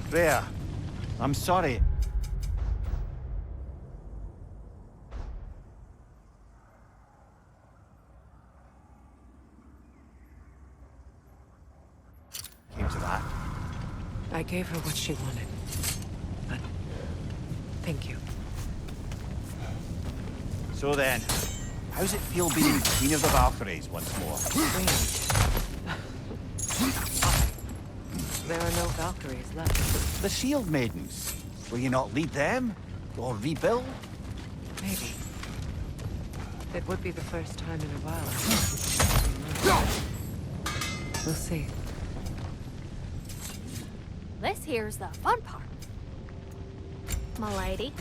Freya, I'm sorry. Came to that. I gave her what she wanted. But thank you. So then, how's it feel being Queen of the Valkyries once more? Strange. There are no Valkyries left. The Shield Maidens. Will you not lead them? Or rebuild? Maybe. It would be the first time in a while. We'll see. This here's the fun part. M'lady.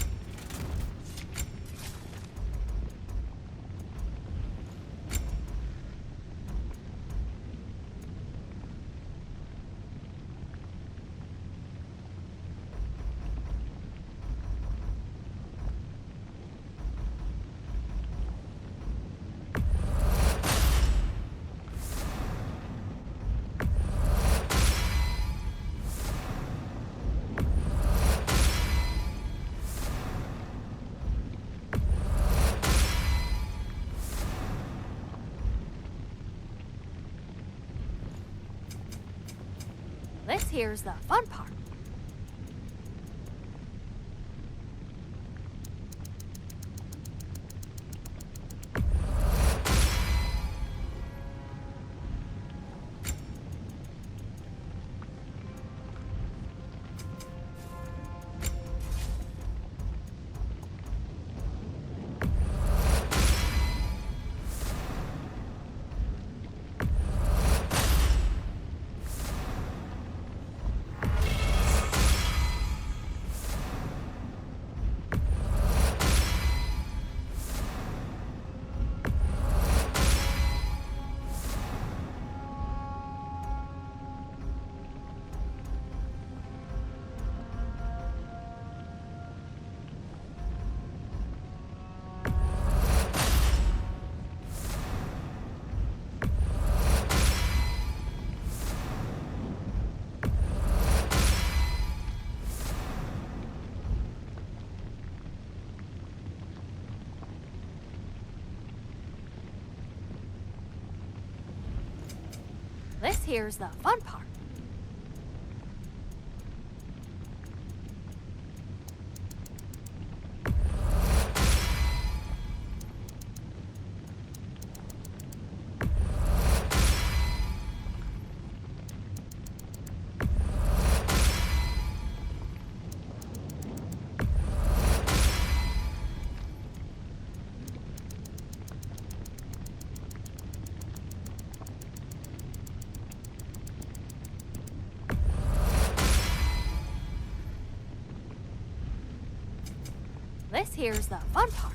This here's the fun part. This here's the fun part. This here's the fun part.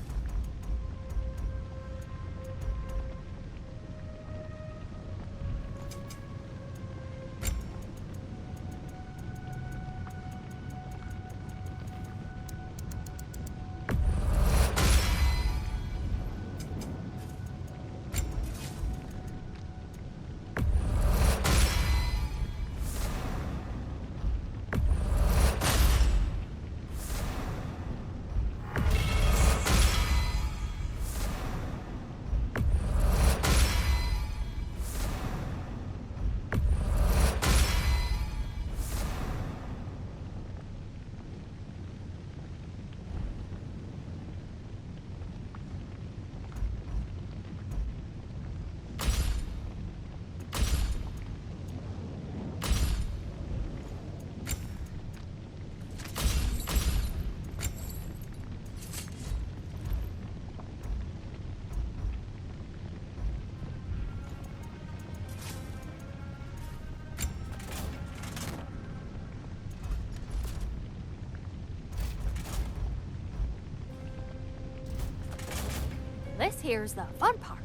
This here's the fun part.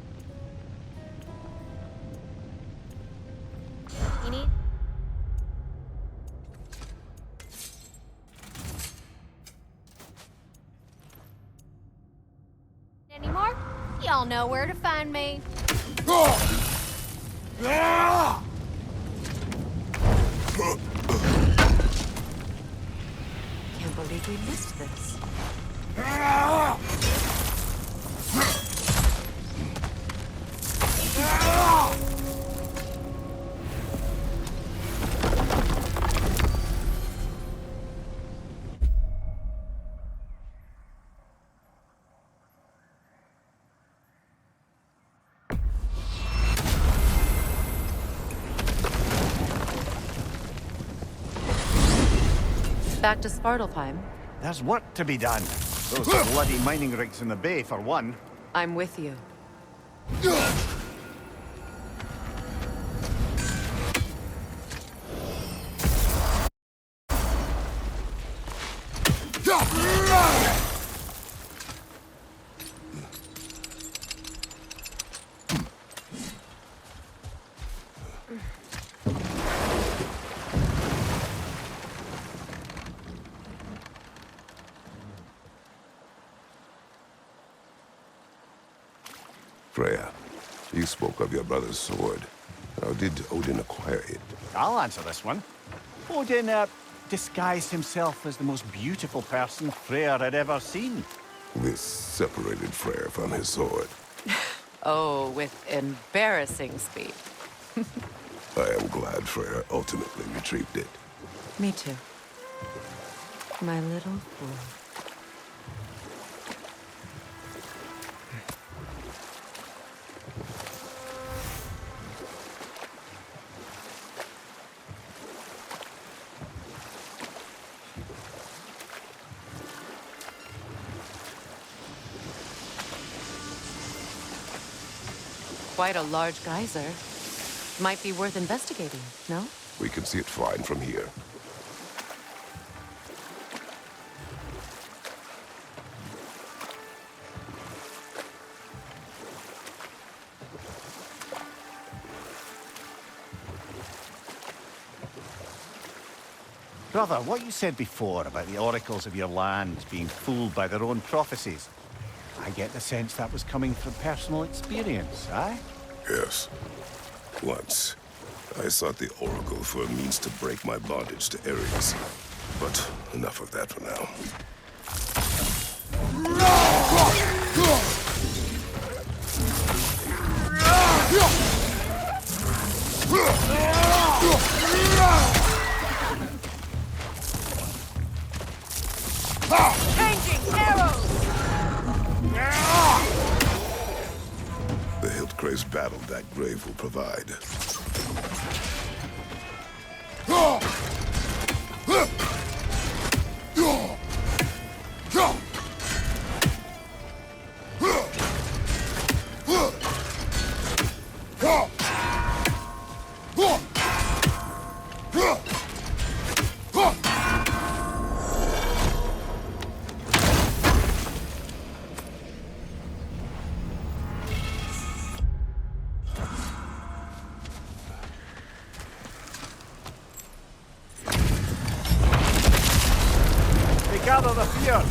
You need... Any more? Y'all know where to find me. Can't believe we missed this. Back to Svartalfheim. There's work to be done. Those bloody mining rigs in the bay, for one. I'm with you. Freya, you spoke of your brother's sword. How did Odin acquire it? I'll answer this one. Odin, disguised himself as the most beautiful person Freyr had ever seen. This separated Freyr from his sword. Oh, with embarrassing speed. I am glad Freyr ultimately retrieved it. Me too. My little fool. Quite a large geyser. Might be worth investigating, no? We can see it fine from here. Brother, what you said before about the oracles of your land being fooled by their own prophecies, I get the sense that was coming from personal experience, aye? Yes. Once, I sought the Oracle for a means to break my bondage to Ares. But enough of that for now. Changing arrows! The Hildcrave's battle that grave will provide. Gather the fear!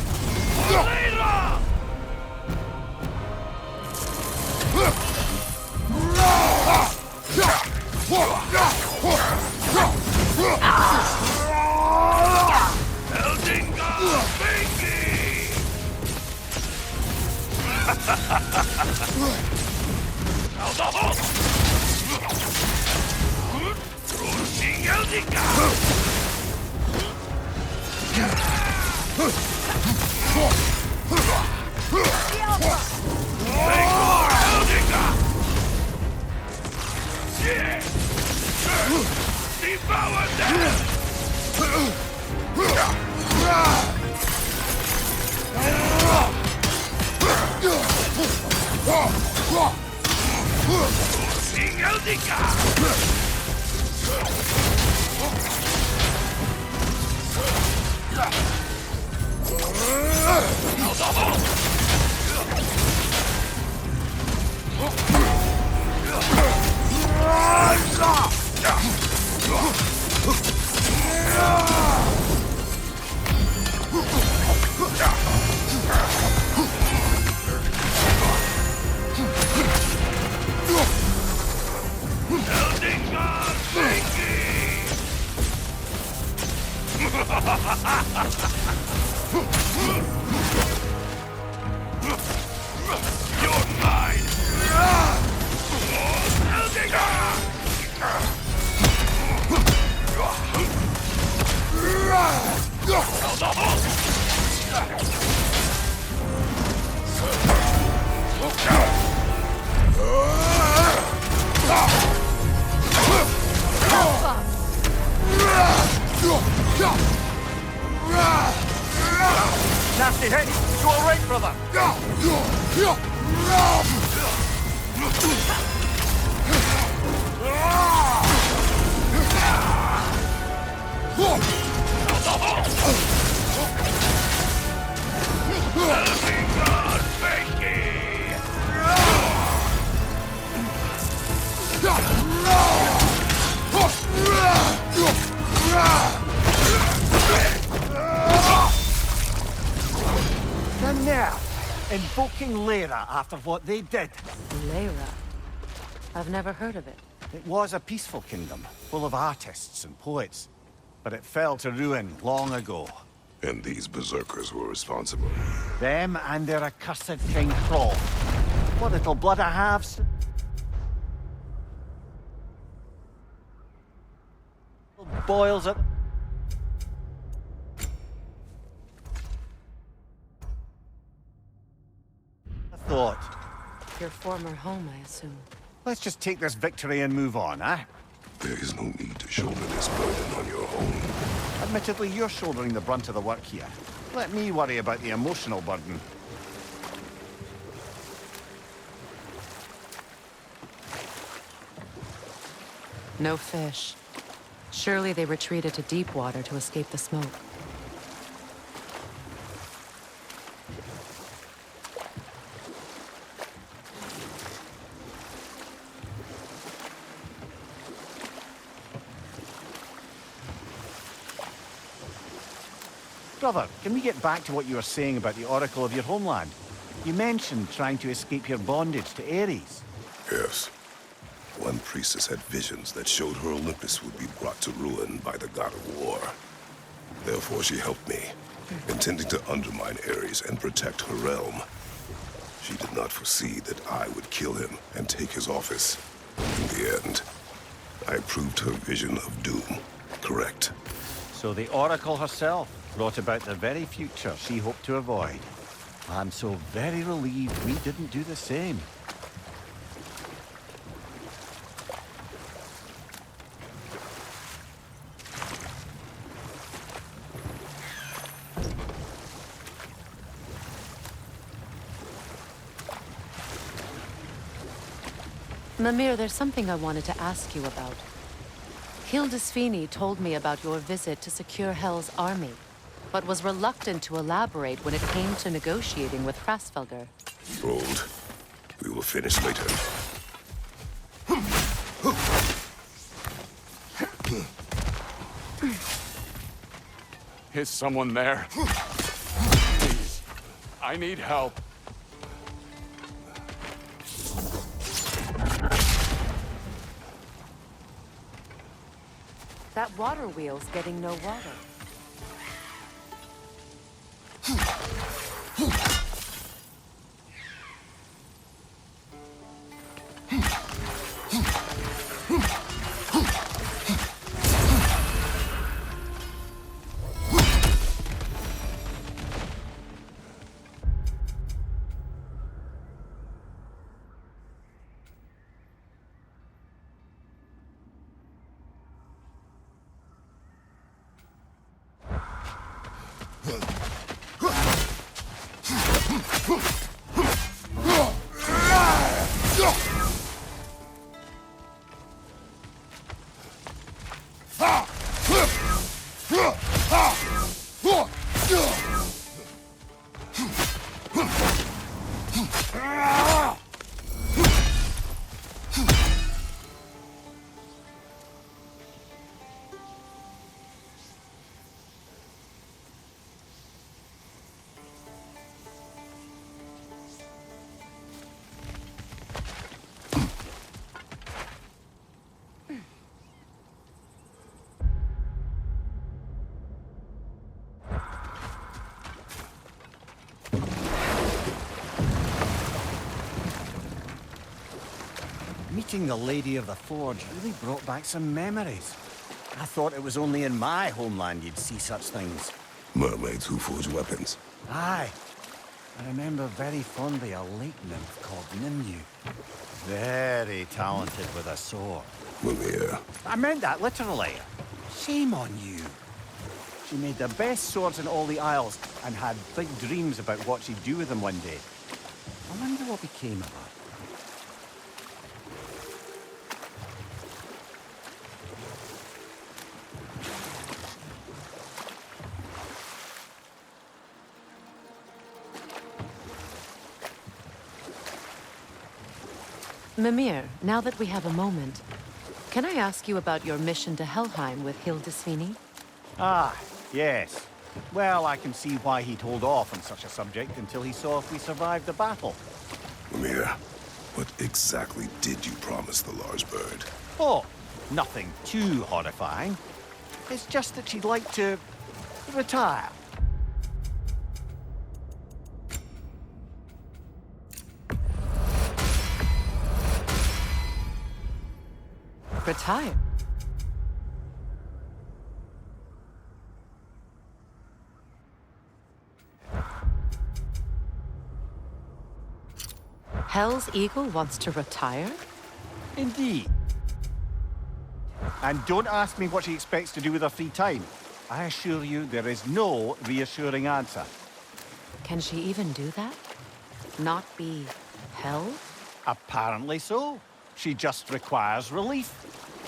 You're mine! Nasty hit! You all right, brother? The nerve! Invoking Lyra after what they did. Lyra. I've never heard of it. It was a peaceful kingdom, full of artists and poets. But it fell to ruin long ago. And these berserkers were responsible. Them and their accursed King Thrall. What little blood I have. Boils at... I thought. Your former home, I assume. Let's just take this victory and move on, eh? There is no need to shoulder this burden on your own. Admittedly, you're shouldering the brunt of the work here. Let me worry about the emotional burden. No fish. Surely they retreated to deep water to escape the smoke. Brother, can we get back to what you were saying about the oracle of your homeland? You mentioned trying to escape your bondage to Ares. Yes. One priestess had visions that showed her Olympus would be brought to ruin by the god of war. Therefore she helped me, intending to undermine Ares and protect her realm. She did not foresee that I would kill him and take his office. In the end, I proved her vision of doom correct. So the oracle herself brought about the very future she hoped to avoid. I'm so very relieved we didn't do the same. Mimir, there's something I wanted to ask you about. Hildisvini told me about your visit to secure Hel's army, but was reluctant to elaborate when it came to negotiating with Hrasfelger. Hold. We will finish later. Is someone there? Please. I need help. That water wheel's getting no water. Meeting the Lady of the Forge really brought back some memories. I thought it was only in my homeland you'd see such things. Mermaids who forge weapons. Aye. I remember very fondly a lake nymph called Nimue. Very talented with a sword. Mimir. I meant that literally. Shame on you. She made the best swords in all the Isles and had big dreams about what she'd do with them one day. I wonder what became of her. Mimir, now that we have a moment, can I ask you about your mission to Helheim with Hildisvini? Ah, yes. Well, I can see why he'd hold off on such a subject until he saw if we survived the battle. Mimir, what exactly did you promise the large bird? Oh, nothing too horrifying. It's just that she'd like to retire. Retire? Hell's Eagle wants to retire? Indeed. And don't ask me what she expects to do with her free time. I assure you there is no reassuring answer. Can she even do that? Not be hell? Apparently so. She just requires relief.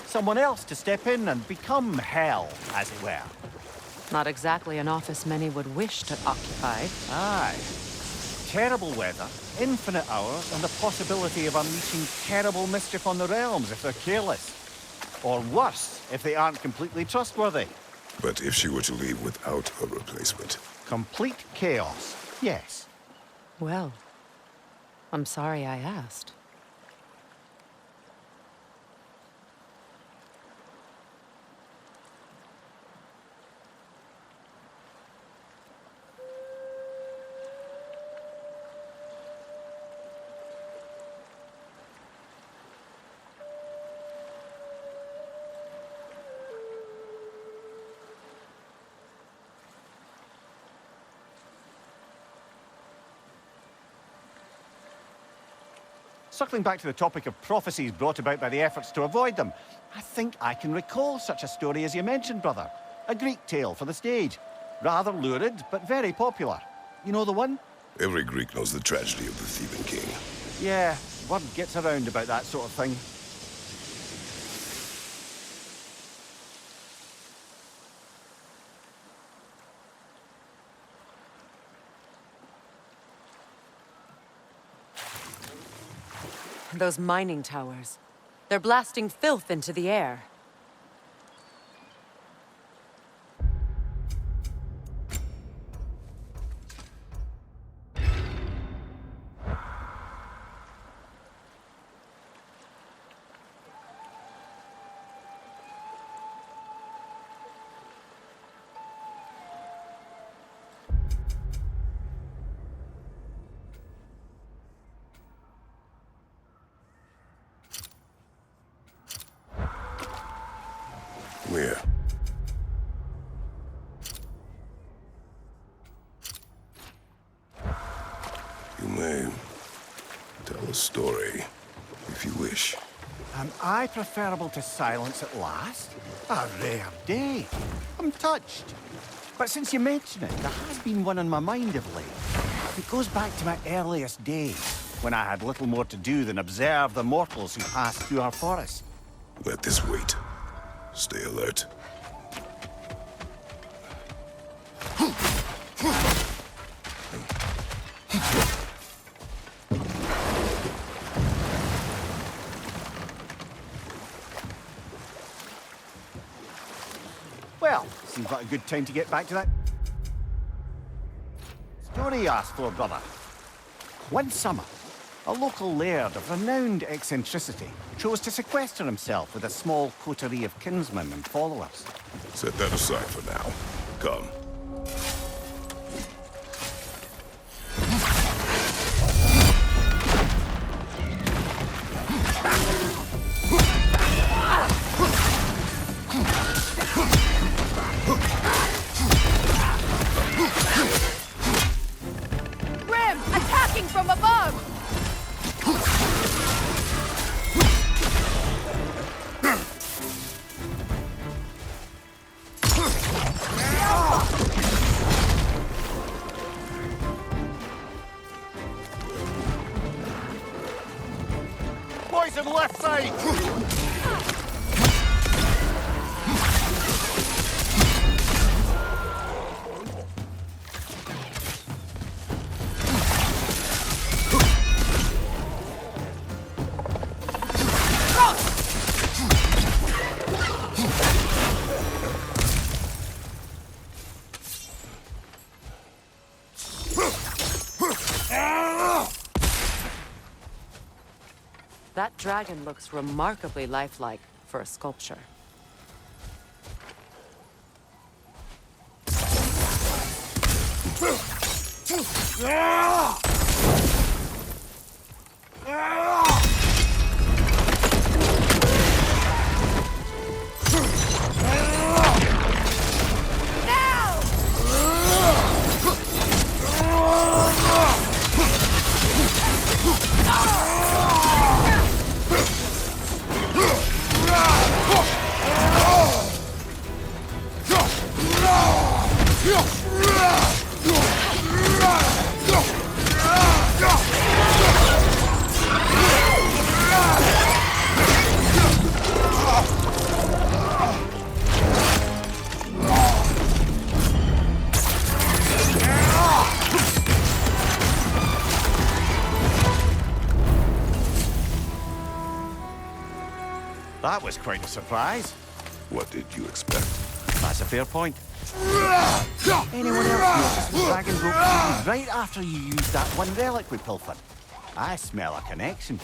Someone else to step in and become hell, as it were. Not exactly an office many would wish to occupy. Aye. Terrible weather, infinite hours, and the possibility of unleashing terrible mischief on the realms if they're careless. Or worse, if they aren't completely trustworthy. But if she were to leave without a replacement? Complete chaos, yes. Well, I'm sorry I asked. Circling back to the topic of prophecies brought about by the efforts to avoid them, I think I can recall such a story as you mentioned, brother. A Greek tale for the stage. Rather lurid, but very popular. You know the one? Every Greek knows the tragedy of the Theban king. Yeah, word gets around about that sort of thing. Those mining towers. They're blasting filth into the air. Where? You may tell a story, if you wish. Am I preferable to silence at last? A rare day. I'm touched. But since you mention it, there has been one on my mind of late. It goes back to my earliest days, when I had little more to do than observe the mortals who passed through our forest. Let this wait. Stay alert. Well, seems like a good time to get back to that story you asked for, brother. One summer, a local laird of renowned eccentricity chose to sequester himself with a small coterie of kinsmen and followers. Set that aside for now. Come. left side! That dragon looks remarkably lifelike for a sculpture. That was quite a surprise. What did you expect? That's a fair point. Anyone else notice the dragon broke free right after you used that one relic we pilfered? I smell a connection.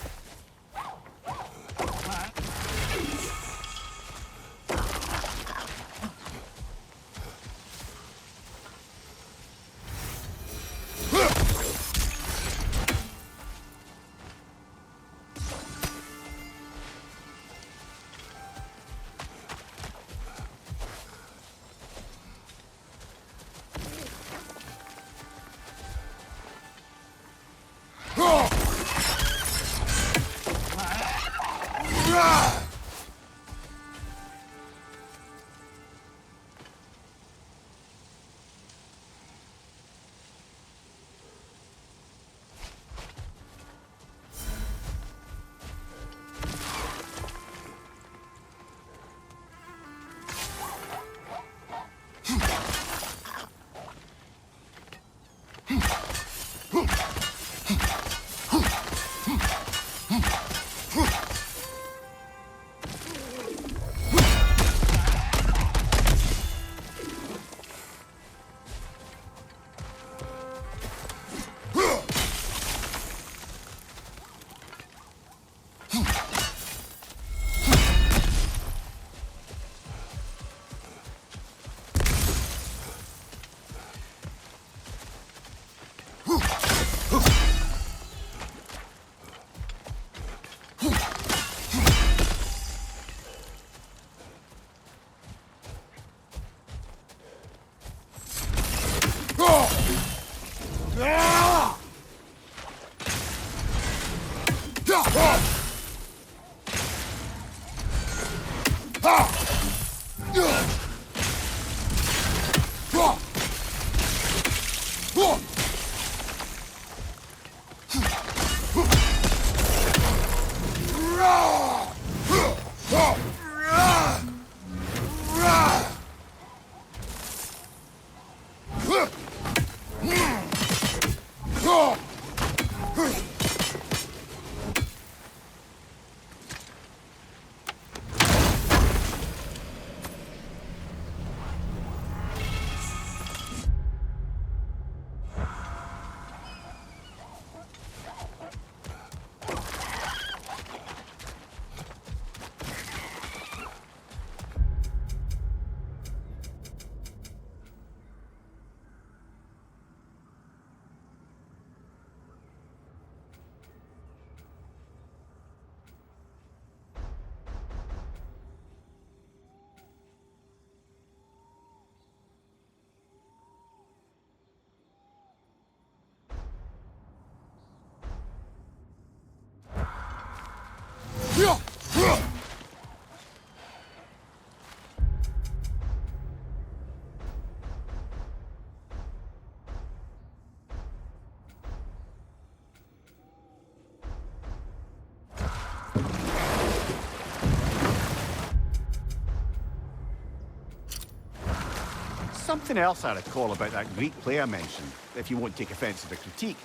something else I recall about that Greek player mentioned, if you won't take offense to the critique.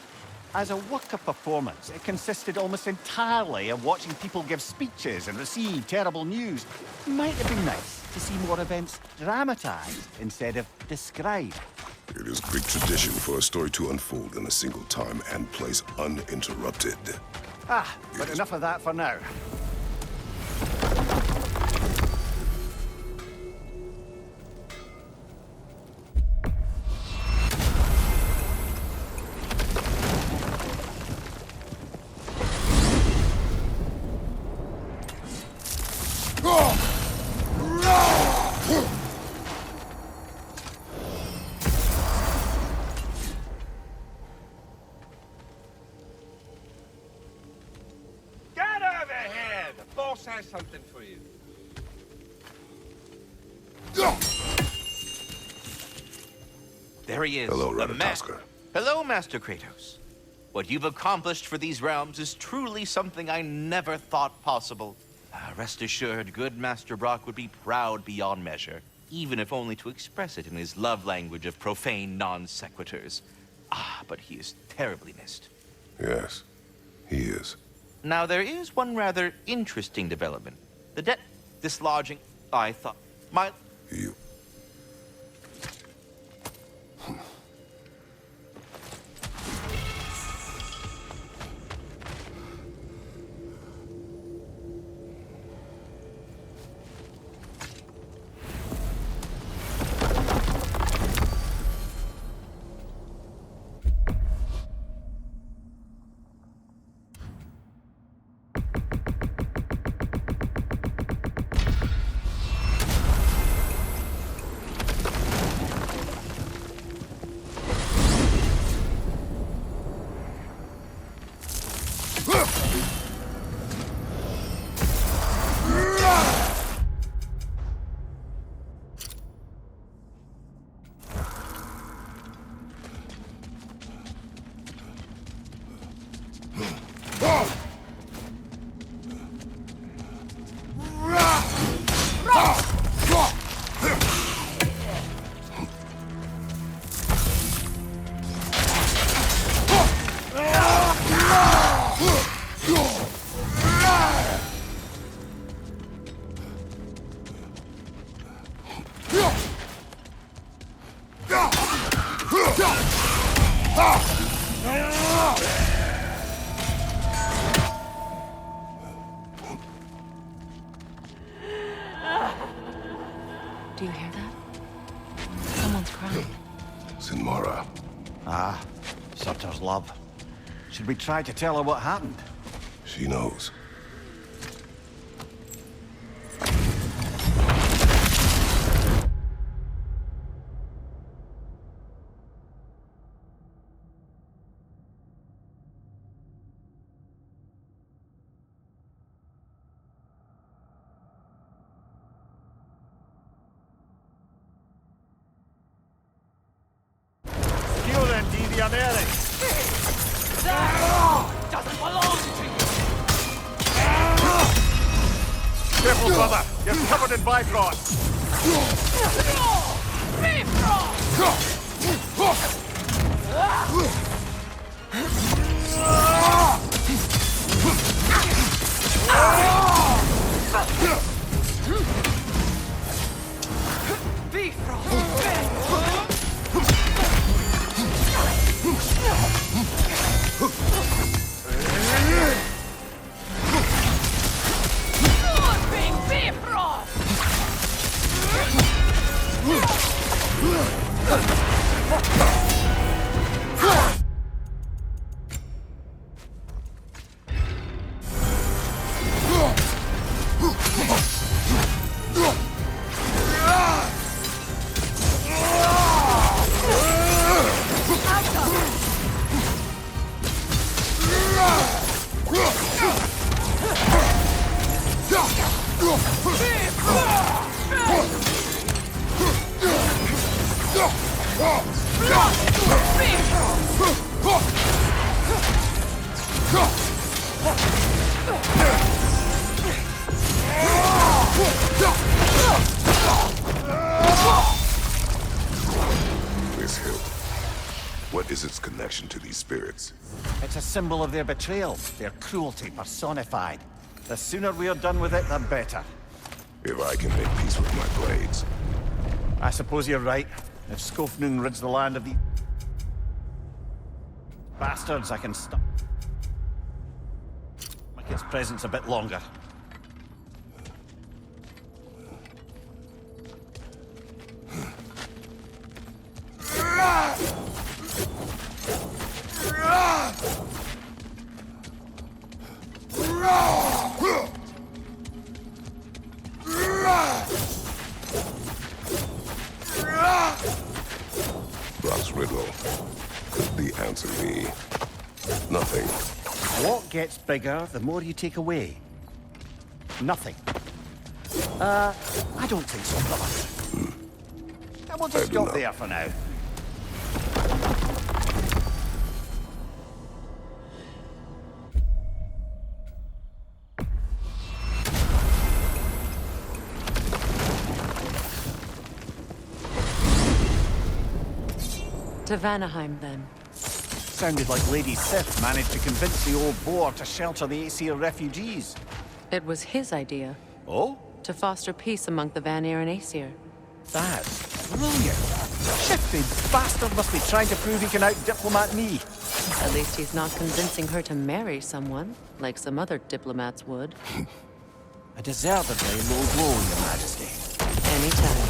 As a work of performance, it consisted almost entirely of watching people give speeches and receive terrible news. Might have been nice to see more events dramatized instead of described. It is Greek tradition for a story to unfold in a single time and place uninterrupted. But enough of that for now. Has something for you. There he is. Hello, the Ratatoskr. Hello, Master Kratos. What you've accomplished for these realms is truly something I never thought possible. Rest assured, good Master Brock would be proud beyond measure, even if only to express it in his love language of profane non-sequiturs. But he is terribly missed. Yes, he is. Now, there is one rather interesting development. The debt dislodging, I thought, my... You... Do you hear that? Someone's crying. Sinmara. Surtur's love. Should we try to tell her what happened? She knows. Doesn't belong to you! Careful, brother! You're covered in Bifrost! this hilt. What is its connection to these spirits? It's a symbol of their betrayal, their cruelty personified. The sooner we're done with it, the better. If I can make peace with my blades. I suppose you're right. If Skofnung rids the land of the bastards, I can stop. Make its presence a bit longer. Brock's riddle. Could the answer be nothing? What gets bigger the more you take away? Nothing. I don't think so, brother. And we'll just I do stop not. there for now. To Vanaheim, then. Sounded like Lady Sif managed to convince the old boar to shelter the Aesir refugees. It was his idea Oh? to foster peace among the Vanir and Aesir. That's brilliant. Shifty bastard must be trying to prove he can out-diplomat me. At least he's not convincing her to marry someone, like some other diplomats would. A deservedly low blow, Your Majesty. Anytime.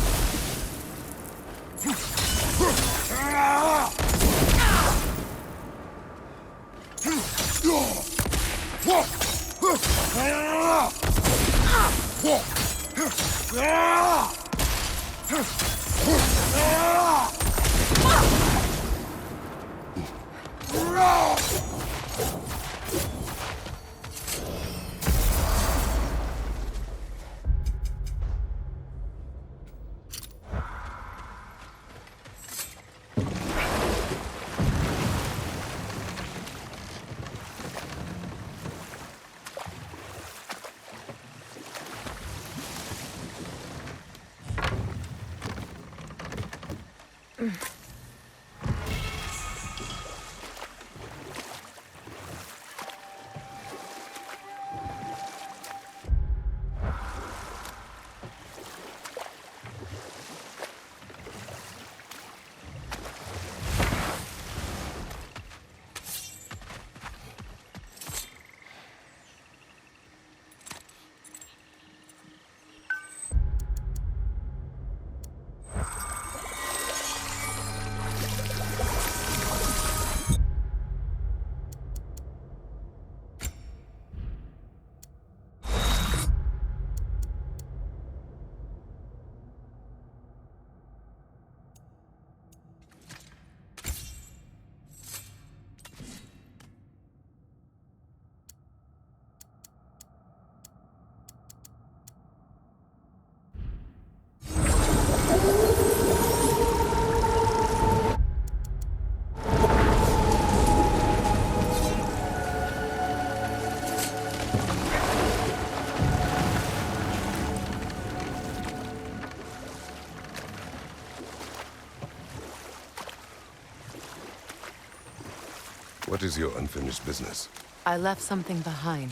What is your unfinished business? I left something behind,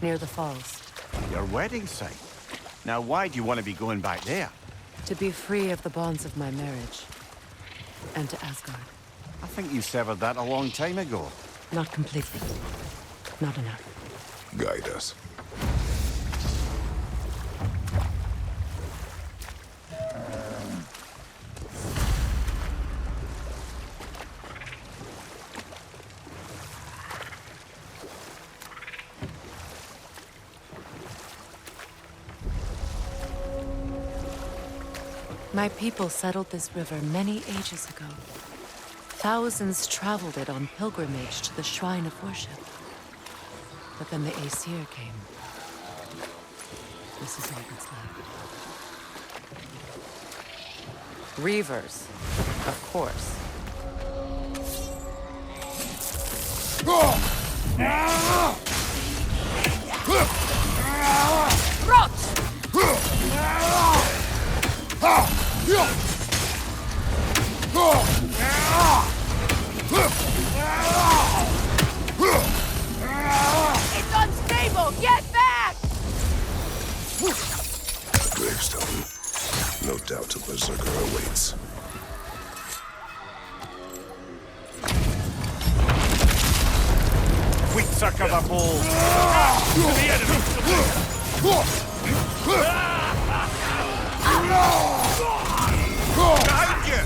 near the falls. Your wedding site. Now, why do you want to be going back there? To be free of the bonds of my marriage. And to Asgard. I think you severed that a long time ago. Not completely. Not enough. Guide us. My people settled this river many ages ago. Thousands traveled it on pilgrimage to the shrine of worship. But then the Aesir came. This is all that's left. Reavers, of course. Rot! of a bull. The enemy! Behind you!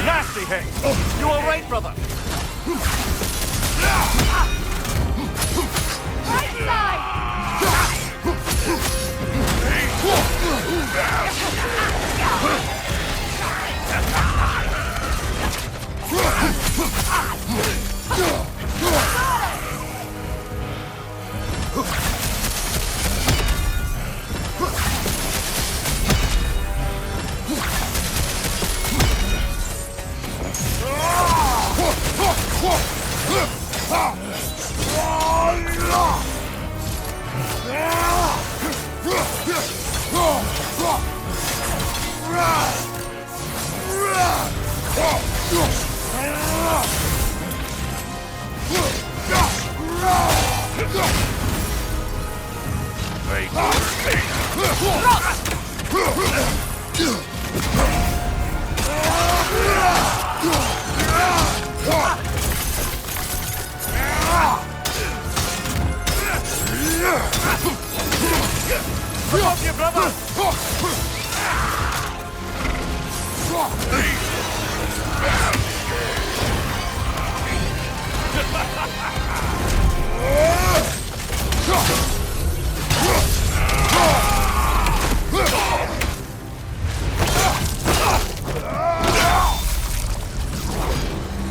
Nasty hit. You all right, brother? Right side! Up, you brother!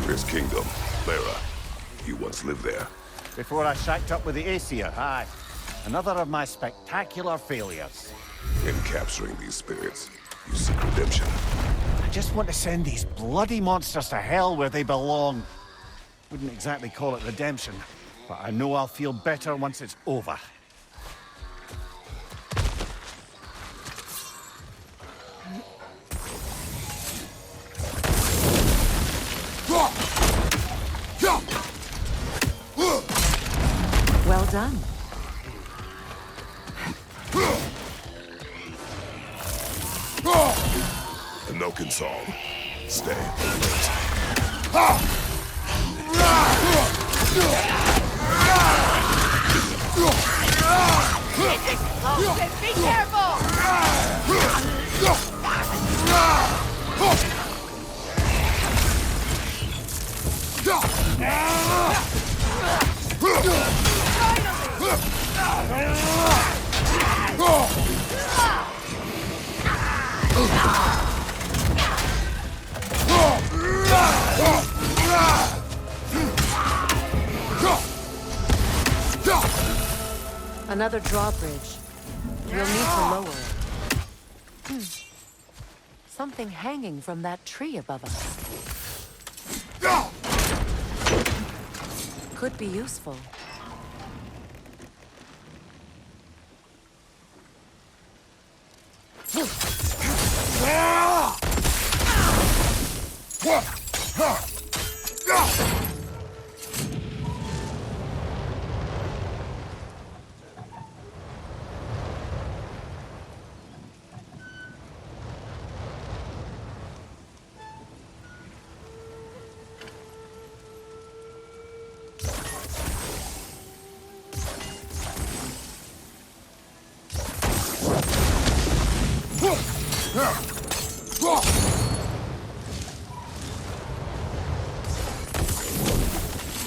His kingdom, Lara. You once lived there. Before I shacked up with the Aesir, aye. Another of my spectacular failures. In capturing these spirits, you seek redemption. I just want to send these bloody monsters to hell where they belong. Wouldn't exactly call it redemption, but I know I'll feel better once it's over. Well done. No console. Stay. Be careful! Another drawbridge. You'll need to lower it. Something hanging from that tree above us. Could be useful.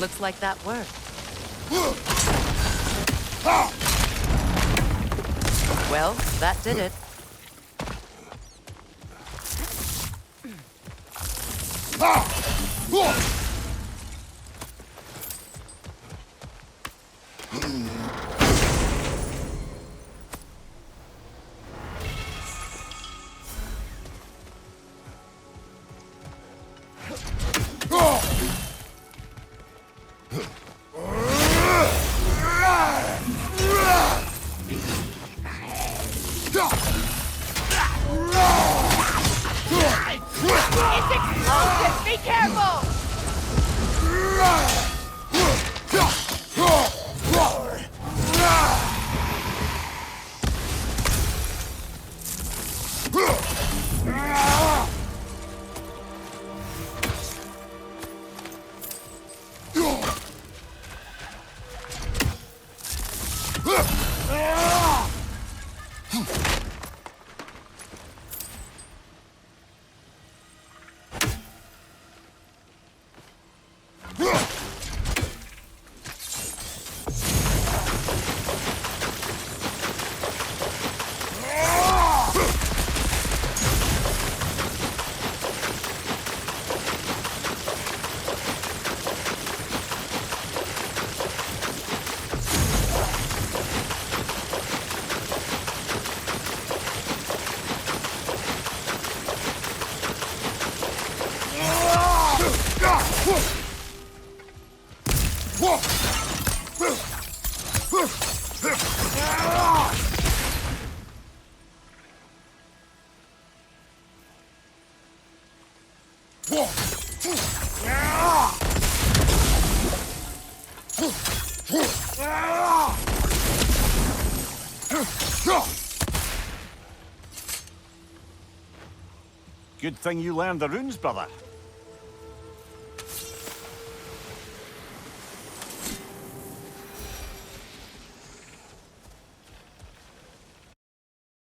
Looks like that worked. Well, that did it. It's explosive! Be careful! Good thing you learned the runes, brother.